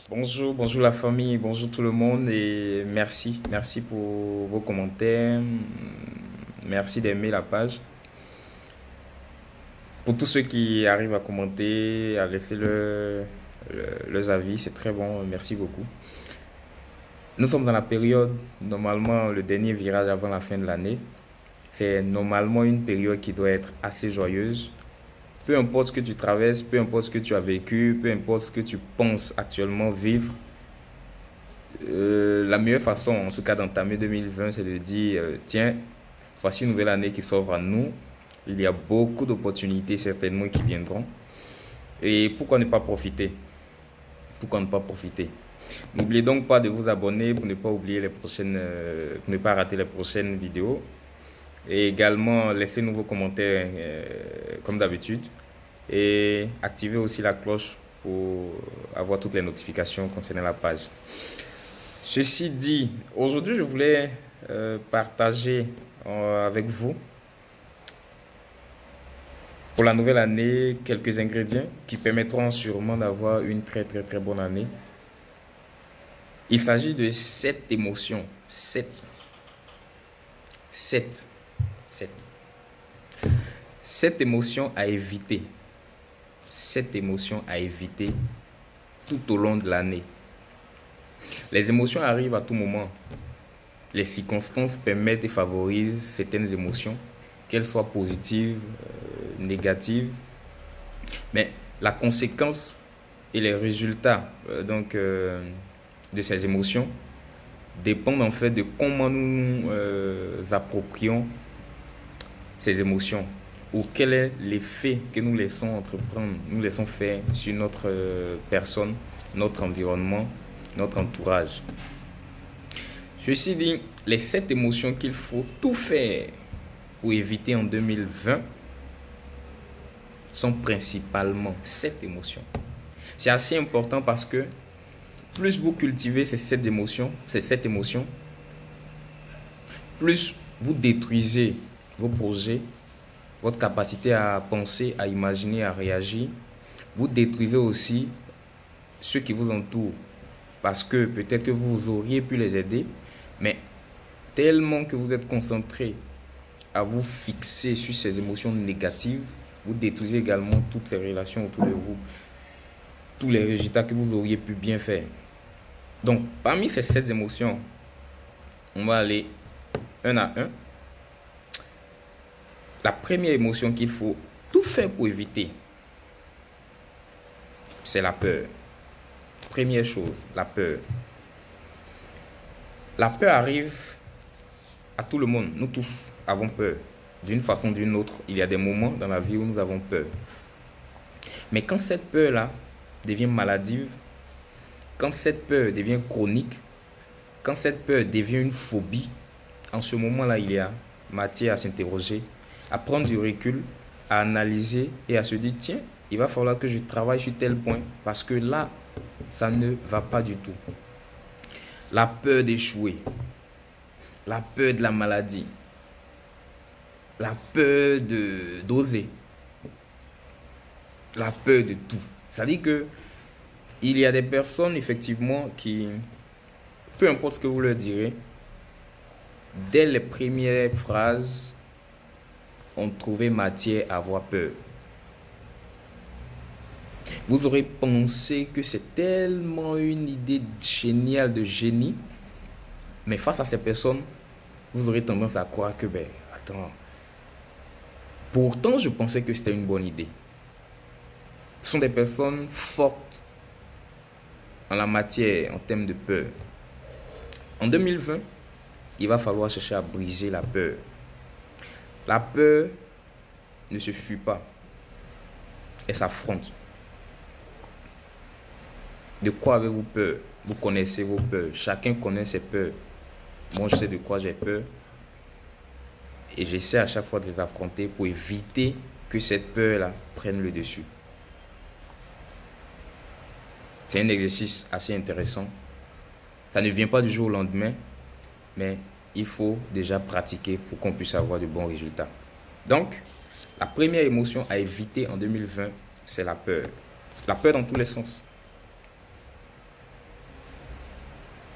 Bonjour, bonjour la famille, bonjour tout le monde et merci pour vos commentaires, merci d'aimer la page. Pour tous ceux qui arrivent à commenter, à laisser leurs avis, c'est très bon, merci beaucoup. Nous sommes dans la période, normalement le dernier virage avant la fin de l'année. C'est normalement une période qui doit être assez joyeuse. Peu importe ce que tu traverses, peu importe ce que tu as vécu, peu importe ce que tu penses actuellement vivre, la meilleure façon, en tout cas d'entamer 2020, c'est de dire, tiens, voici une nouvelle année qui s'offre à nous. Il y a beaucoup d'opportunités certainement qui viendront. Et pourquoi ne pas profiter? Pourquoi ne pas profiter? N'oubliez donc pas de vous abonner pour ne pas oublier les prochaines, pour ne pas rater les prochaines vidéos. Et également, laissez-nous vos commentaires comme d'habitude. Et activez aussi la cloche pour avoir toutes les notifications concernant la page. Ceci dit, aujourd'hui, je voulais partager avec vous, pour la nouvelle année, quelques ingrédients qui permettront sûrement d'avoir une très bonne année. Il s'agit de 7 émotions. 7. 7. 7. 7 émotions à éviter. 7 émotions à éviter tout au long de l'année. Les émotions arrivent à tout moment. Les circonstances permettent et favorisent certaines émotions, qu'elles soient positives, négatives. Mais la conséquence et les résultats de ces émotions dépendent en fait de comment nous approprions ces émotions ou quel est l'effet que nous laissons entreprendre, nous laissons faire sur notre personne, notre environnement, notre entourage. Ceci dit, les 7 émotions qu'il faut tout faire pour éviter en 2020 sont principalement 7 émotions. C'est assez important parce que plus vous cultivez ces 7 émotions, plus vous détruisez vos projets, votre capacité à penser, à imaginer, à réagir. Vous détruisez aussi ceux qui vous entourent parce que peut-être que vous auriez pu les aider, mais tellement que vous êtes concentré à vous fixer sur ces émotions négatives, vous détruisez également toutes ces relations autour de vous, tous les résultats que vous auriez pu bien faire. Donc, parmi ces 7 émotions, on va aller un à un. La première émotion qu'il faut tout faire pour éviter, c'est la peur. Première chose, la peur. La peur arrive à tout le monde. Nous tous avons peur. D'une façon ou d'une autre, il y a des moments dans la vie où nous avons peur. Mais quand cette peur-là devient maladive, quand cette peur devient chronique, quand cette peur devient une phobie, en ce moment-là, il y a matière à s'interroger, à prendre du recul, à analyser et à se dire, tiens, il va falloir que je travaille sur tel point parce que là, ça ne va pas du tout. La peur d'échouer, la peur de la maladie, la peur d'oser, la peur de tout. C'est-à-dire que il y a des personnes effectivement qui, peu importe ce que vous leur direz, dès les premières phrases, ont trouvé matière à avoir peur. Vous aurez pensé que c'est tellement une idée géniale de génie, mais face à ces personnes, vous aurez tendance à croire que, attends, pourtant je pensais que c'était une bonne idée. Ce sont des personnes fortes en la matière, en termes de peur. En 2020, il va falloir chercher à briser la peur. La peur ne se fuit pas, elle s'affronte. De quoi avez-vous peur? Vous connaissez vos peurs. Chacun connaît ses peurs. Moi, je sais de quoi j'ai peur. Et j'essaie à chaque fois de les affronter pour éviter que cette peur-là prenne le dessus. C'est un exercice assez intéressant. Ça ne vient pas du jour au lendemain, mais il faut déjà pratiquer pour qu'on puisse avoir de bons résultats. Donc, la première émotion à éviter en 2020, c'est la peur. La peur dans tous les sens.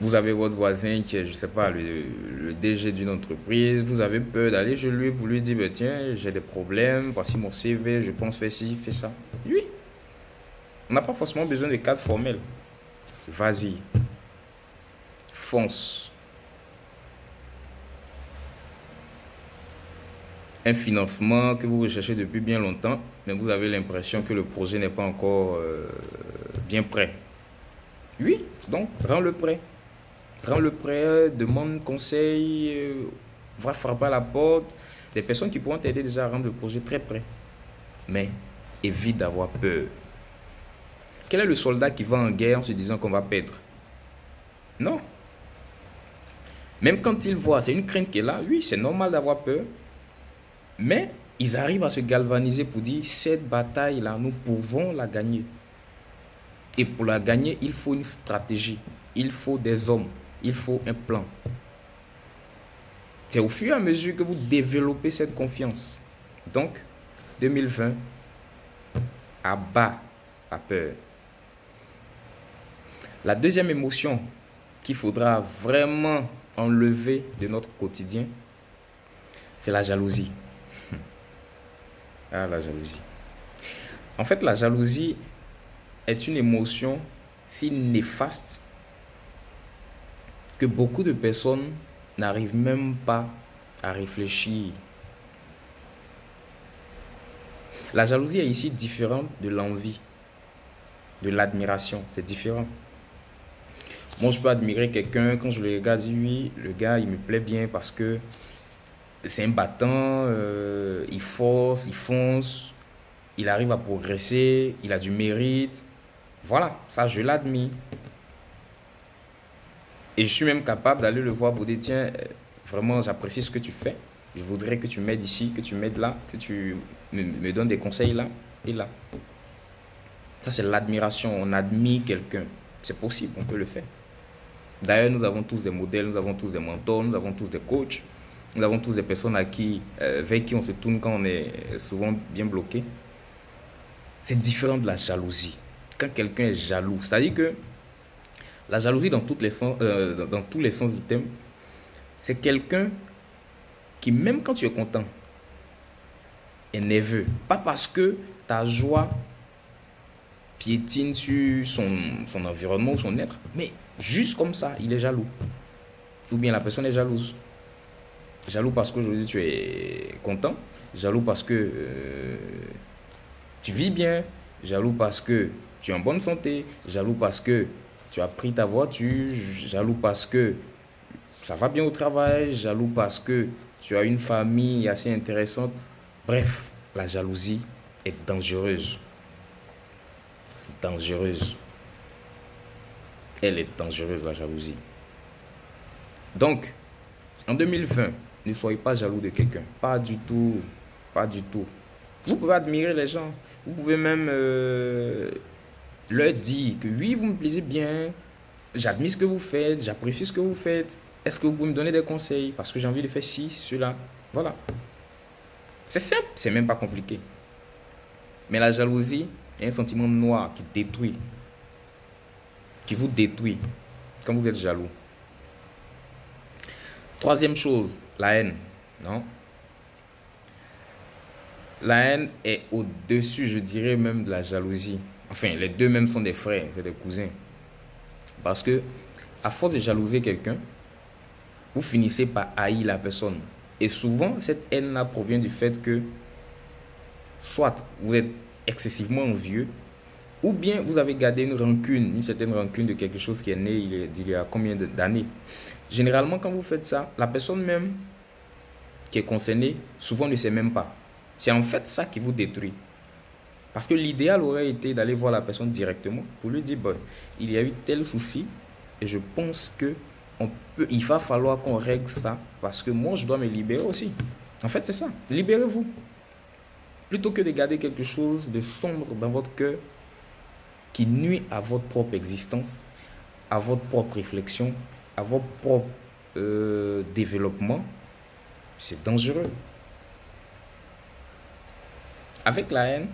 Vous avez votre voisin qui est, je ne sais pas, le DG d'une entreprise. Vous avez peur d'aller chez lui pour lui dire, ben, tiens, j'ai des problèmes, voici mon CV, je pense faire ci, fais ça. Oui, on n'a pas forcément besoin de cadre formel. Vas-y, fonce. Un financement que vous recherchez depuis bien longtemps, mais vous avez l'impression que le projet n'est pas encore bien prêt. Oui, donc rends-le prêt. Rends-le prêt, demande conseil, va frapper à la porte. Des personnes qui pourront t'aider déjà à rendre le projet très prêt. Mais évite d'avoir peur. Quel est le soldat qui va en guerre en se disant qu'on va perdre? Non. Même quand il voit, c'est une crainte qui est là. Oui, c'est normal d'avoir peur. Mais ils arrivent à se galvaniser pour dire, cette bataille-là, nous pouvons la gagner. Et pour la gagner, il faut une stratégie. Il faut des hommes. Il faut un plan. C'est au fur et à mesure que vous développez cette confiance. Donc, 2020, abat la peur. La deuxième émotion qu'il faudra vraiment enlever de notre quotidien, c'est la jalousie. Ah, la jalousie. En fait, la jalousie est une émotion si néfaste que beaucoup de personnes n'arrivent même pas à réfléchir. La jalousie est ici différente de l'envie, de l'admiration. C'est différent. Moi, je peux admirer quelqu'un, quand je le regarde, je dis oui, le gars, il me plaît bien parce que c'est un battant, il force, il fonce, il arrive à progresser, il a du mérite. Voilà, ça, je l'admire. Et je suis même capable d'aller le voir pour dire, tiens, vraiment, j'apprécie ce que tu fais. Je voudrais que tu m'aides ici, que tu m'aides là, que tu me donnes des conseils là et là. Ça, c'est l'admiration. On admire quelqu'un. C'est possible, on peut le faire. D'ailleurs, nous avons tous des modèles, nous avons tous des mentors, nous avons tous des coachs. Nous avons tous des personnes vers qui on se tourne quand on est souvent bien bloqué. C'est différent de la jalousie. Quand quelqu'un est jaloux, c'est-à-dire que la jalousie dans tous les sens du terme, c'est quelqu'un qui, même quand tu es content, est nerveux. Pas parce que ta joie piétine sur son environnement ou son être, mais juste comme ça, il est jaloux. Ou bien la personne est jalouse. Jaloux parce qu'aujourd'hui tu es content, jaloux parce que tu vis bien, jaloux parce que tu es en bonne santé, jaloux parce que tu as pris ta voiture, jaloux parce que ça va bien au travail, jaloux parce que tu as une famille assez intéressante. Bref, la jalousie est dangereuse. Dangereuse. Elle est dangereuse, la jalousie. Donc, en 2020, ne soyez pas jaloux de quelqu'un. Pas du tout. Pas du tout. Vous pouvez admirer les gens. Vous pouvez même leur dire que oui, vous me plaisez bien. J'admire ce que vous faites. J'apprécie ce que vous faites. Est-ce que vous pouvez me donner des conseils? Parce que j'ai envie de faire ci, cela. Voilà. C'est simple. C'est même pas compliqué. Mais la jalousie est un sentiment noir qui détruit. Qui vous détruit quand vous êtes jaloux. Troisième chose, la haine. Non? La haine est au-dessus, je dirais même, de la jalousie. Enfin, les deux même sont des frères, c'est des cousins. Parce que, à force de jalouser quelqu'un, vous finissez par haïr la personne. Et souvent, cette haine-là provient du fait que, soit vous êtes excessivement envieux, ou bien vous avez gardé une certaine rancune de quelque chose qui est né il y a combien d'années. Généralement, quand vous faites ça, la personne même qui est concernée, souvent ne sait même pas. C'est en fait ça qui vous détruit. Parce que l'idéal aurait été d'aller voir la personne directement pour lui dire, bon, il y a eu tel souci et je pense que il va falloir qu'on règle ça parce que moi, je dois me libérer aussi. En fait, c'est ça. Libérez-vous. Plutôt que de garder quelque chose de sombre dans votre cœur qui nuit à votre propre existence, à votre propre réflexion, à votre propre développement, c'est dangereux. Avec la haine,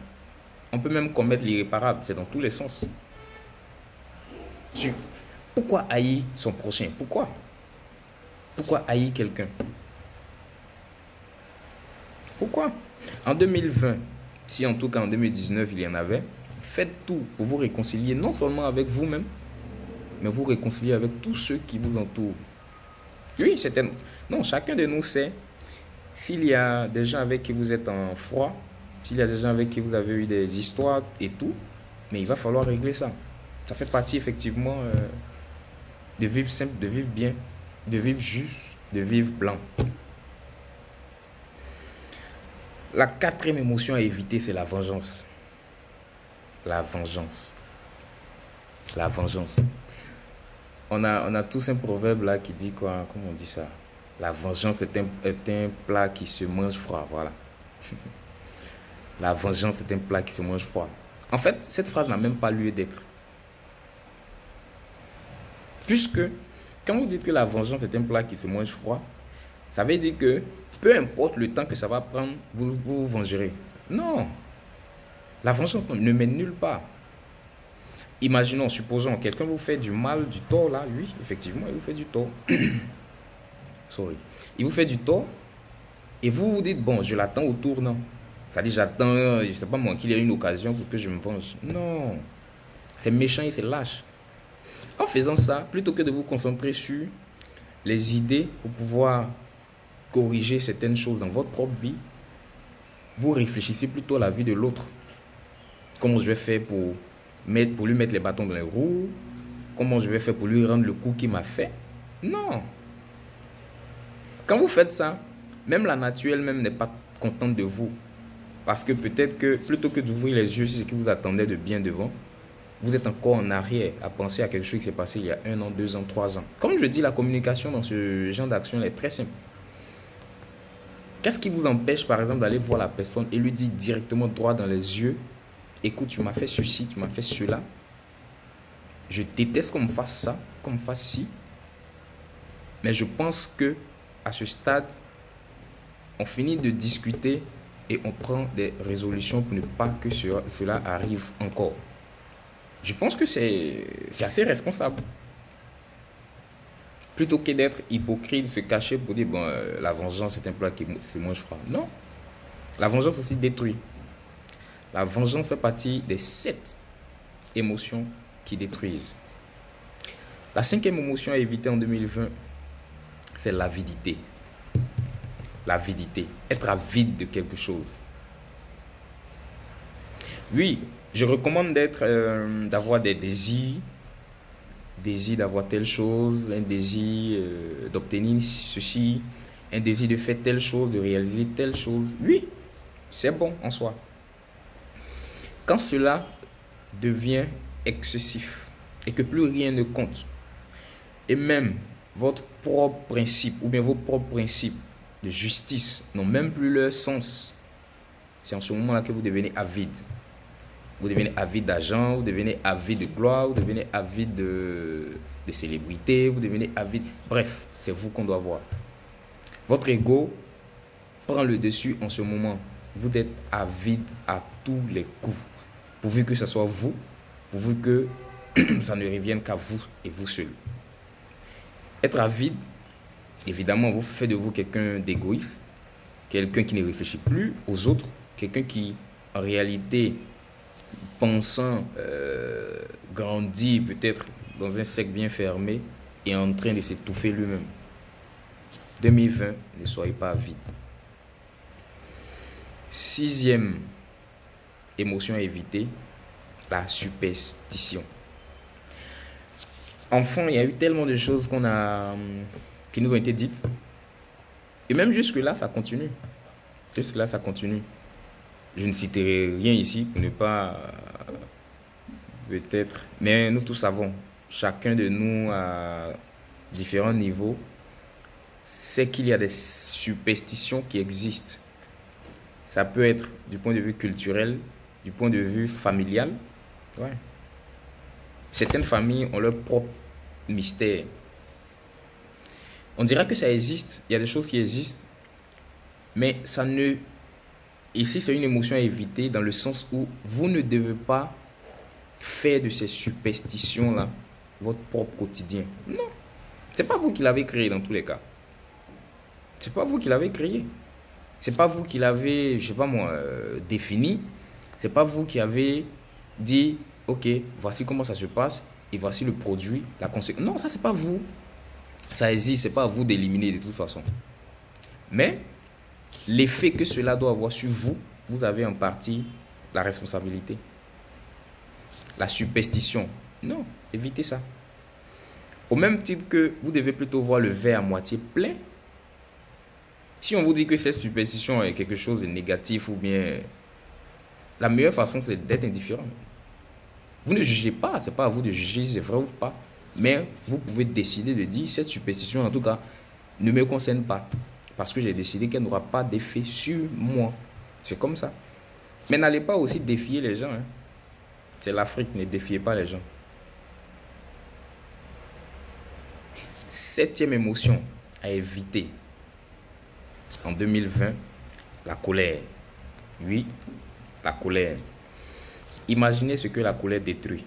on peut même commettre l'irréparable, c'est dans tous les sens. Pourquoi haïr son prochain? Pourquoi? Pourquoi haïr quelqu'un? Pourquoi? En 2020, si en tout cas en 2019 il y en avait, faites tout pour vous réconcilier, non seulement avec vous-même, mais vous réconcilier avec tous ceux qui vous entourent. Oui, non, chacun de nous sait s'il y a des gens avec qui vous êtes en froid, s'il y a des gens avec qui vous avez eu des histoires et tout, mais il va falloir régler ça. Ça fait partie effectivement de vivre simple, de vivre bien, de vivre juste, de vivre blanc. La quatrième émotion à éviter, c'est la vengeance. La vengeance. La vengeance. On a tous un proverbe là qui dit quoi? Comment on dit ça? La vengeance est un plat qui se mange froid. Voilà. La vengeance est un plat qui se mange froid. En fait, cette phrase n'a même pas lieu d'être. Puisque, quand vous dites que la vengeance est un plat qui se mange froid, ça veut dire que peu importe le temps que ça va prendre, vous vous vengerez. Non. La vengeance ne mène nulle part. Imaginons, supposons, quelqu'un vous fait du mal, du tort là. Oui, effectivement, il vous fait du tort. Sorry. Il vous fait du tort. Et vous vous dites, bon, je l'attends au tournant. Ça dit, j'attends, je ne sais pas moi, qu'il y ait une occasion pour que je me venge. Non. C'est méchant et c'est lâche. En faisant ça, plutôt que de vous concentrer sur les idées pour pouvoir corriger certaines choses dans votre propre vie, vous réfléchissez plutôt à la vie de l'autre. Comment je vais faire pour lui mettre les bâtons dans les roues? Comment je vais faire pour lui rendre le coup qu'il m'a fait? Non. Quand vous faites ça, même la nature elle-même n'est pas contente de vous. Parce que peut-être que plutôt que d'ouvrir les yeux sur ce qui vous attendait de bien devant, vous êtes encore en arrière à penser à quelque chose qui s'est passé il y a 1 an, 2 ans, 3 ans. Comme je dis, la communication dans ce genre d'action est très simple. Qu'est-ce qui vous empêche, par exemple, d'aller voir la personne et lui dire directement droit dans les yeux, écoute, tu m'as fait ceci, tu m'as fait cela. Je déteste qu'on me fasse ça, qu'on me fasse ci. Mais je pense que à ce stade, on finit de discuter et on prend des résolutions pour ne pas que cela arrive encore. Je pense que c'est assez responsable. Plutôt que d'être hypocrite, se cacher pour dire, bon, la vengeance est un plat qui se mange froid. Non. La vengeance aussi détruit. La vengeance fait partie des 7 émotions qui détruisent. La 5e émotion à éviter en 2020, c'est l'avidité. L'avidité. Être avide de quelque chose. Oui, je recommande d'avoir des désirs. Désir d'avoir telle chose, un désir d'obtenir ceci, un désir de faire telle chose, de réaliser telle chose. Oui, c'est bon en soi. Quand cela devient excessif et que plus rien ne compte, et même votre propre principe ou bien vos propres principes de justice n'ont même plus leur sens, c'est en ce moment-là que vous devenez avide. Vous devenez avide d'argent, vous devenez avide de gloire, vous devenez avide de célébrité, vous devenez avide. Bref, c'est vous qu'on doit voir. Votre ego prend le dessus en ce moment. Vous êtes avide à tous les coups. Pourvu que ce soit vous, pourvu que ça ne revienne qu'à vous et vous seul. Être avide, évidemment, vous fait de vous quelqu'un d'égoïste, quelqu'un qui ne réfléchit plus aux autres, quelqu'un qui, en réalité, pensant grandir peut-être dans un cercle bien fermé et en train de s'étouffer lui-même. 2020, ne soyez pas avide. 6e émotion à éviter, la superstition. Enfant, il y a eu tellement de choses qui nous ont été dites. Et même jusque-là, ça continue. Jusque-là, ça continue. Je ne citerai rien ici pour ne pas peut-être, mais nous tous savons, chacun de nous à différents niveaux, c'est qu'il y a des superstitions qui existent. Ça peut être du point de vue culturel, du point de vue familial. Ouais. Certaines familles ont leur propre mystère. On dira que ça existe, il y a des choses qui existent, mais ça ne... Ici, c'est une émotion à éviter dans le sens où vous ne devez pas faire de ces superstitions-là votre propre quotidien. Non. C'est pas vous qui l'avez créé dans tous les cas. C'est pas vous qui l'avez créé. C'est pas vous qui l'avez, je sais pas moi, défini. C'est pas vous qui avez dit, ok, voici comment ça se passe et voici le produit, la conséquence. Non, ça c'est pas vous. Ça existe, c'est pas à vous d'éliminer de toute façon. Mais l'effet que cela doit avoir sur vous, vous avez en partie la responsabilité. La superstition. Non, évitez ça. Au même titre que vous devez plutôt voir le verre à moitié plein. Si on vous dit que cette superstition est quelque chose de négatif ou bien... La meilleure façon, c'est d'être indifférent. Vous ne jugez pas, c'est pas à vous de juger si c'est vrai ou pas. Mais vous pouvez décider de dire, cette superstition, en tout cas, ne me concerne pas. Parce que j'ai décidé qu'elle n'aura pas d'effet sur moi. C'est comme ça. Mais n'allez pas aussi défier les gens. Hein. C'est l'Afrique, ne défiez pas les gens. 7e émotion à éviter en 2020, la colère. Oui, la colère. Imaginez ce que la colère détruit.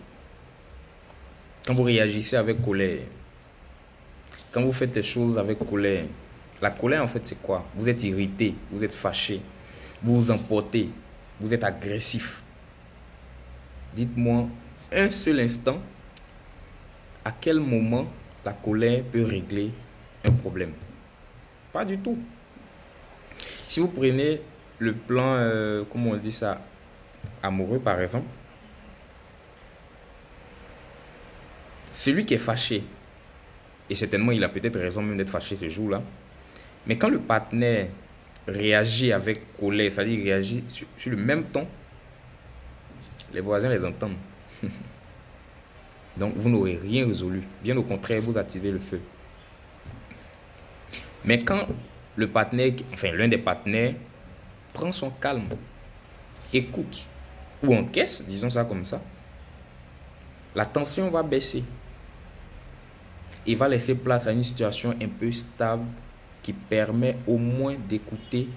Quand vous réagissez avec colère, quand vous faites des choses avec colère, la colère en fait c'est quoi? Vous êtes irrité, vous êtes fâché, vous vous emportez, vous êtes agressif. Dites-moi un seul instant à quel moment la colère peut régler un problème. Pas du tout. Si vous prenez le plan, comment on dit ça, amoureux par exemple, celui qui est fâché, et certainement il a peut-être raison même d'être fâché ce jour-là, mais quand le partenaire réagit avec colère, c'est-à-dire réagit sur le même ton, les voisins les entendent. Donc vous n'aurez rien résolu. Bien au contraire, vous activez le feu. Mais quand le partenaire, enfin l'un des partenaires, prend son calme, écoute ou encaisse, disons ça comme ça, la tension va baisser et va laisser place à une situation un peu stable qui permet au moins d'écouter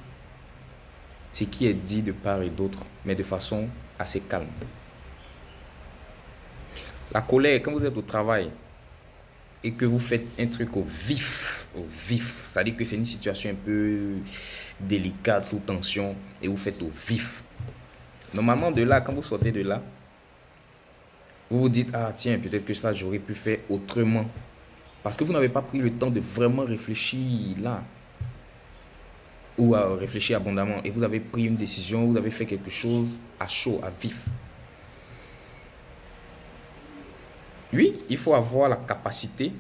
ce qui est dit de part et d'autre, mais de façon assez calme. La colère, quand vous êtes au travail et que vous faites un truc au vif, c'est-à-dire que c'est une situation un peu délicate, sous tension, et vous faites au vif. Normalement, de là, quand vous sortez de là, vous vous dites, ah tiens, peut-être que ça, j'aurais pu faire autrement. Parce que vous n'avez pas pris le temps de vraiment réfléchir là. Ou à réfléchir abondamment. Et vous avez pris une décision, vous avez fait quelque chose à chaud, à vif. Oui, il faut avoir la capacité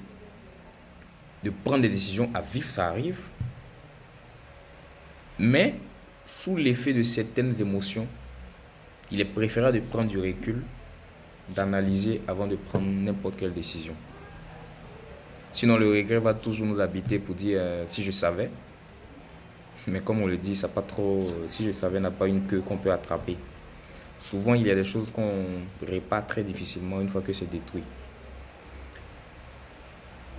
de prendre des décisions à vif, ça arrive. Mais, sous l'effet de certaines émotions, il est préférable de prendre du recul, d'analyser avant de prendre n'importe quelle décision. Sinon, le regret va toujours nous habiter pour dire si je savais. Mais comme on le dit, ça pas trop. Si je savais n'a pas une queue qu'on peut attraper. Souvent, il y a des choses qu'on répare très difficilement une fois que c'est détruit.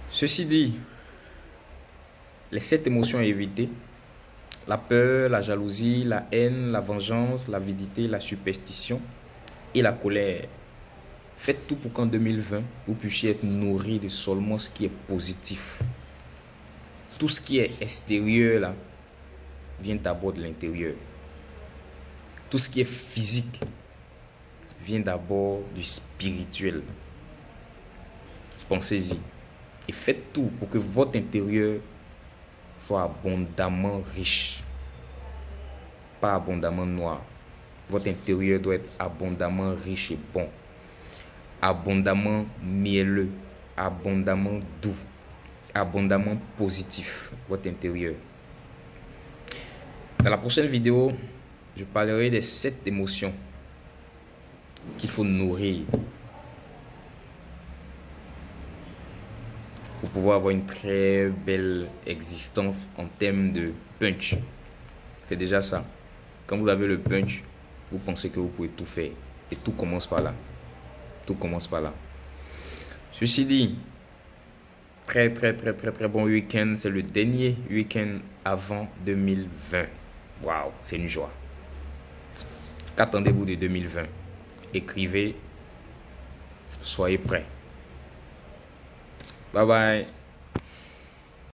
Ceci dit, les 7 émotions à éviter, la peur, la jalousie, la haine, la vengeance, l'avidité, la superstition et la colère. Faites tout pour qu'en 2020, vous puissiez être nourri de seulement ce qui est positif. Tout ce qui est extérieur là, vient d'abord de l'intérieur. Tout ce qui est physique vient d'abord du spirituel. Pensez-y. Et faites tout pour que votre intérieur soit abondamment riche. Pas abondamment noir. Votre intérieur doit être abondamment riche et bon. Abondamment mielleux. Abondamment doux. Abondamment positif. Votre intérieur. Dans la prochaine vidéo, je parlerai des 7 émotions qu'il faut nourrir pour pouvoir avoir une très belle existence en termes de punch. C'est déjà ça. Quand vous avez le punch, vous pensez que vous pouvez tout faire. Et tout commence par là. Tout commence par là. Ceci dit, très bon week-end. C'est le dernier week-end avant 2020. Waouh, c'est une joie. Qu'attendez-vous de 2020? Écrivez, soyez prêts. Bye bye.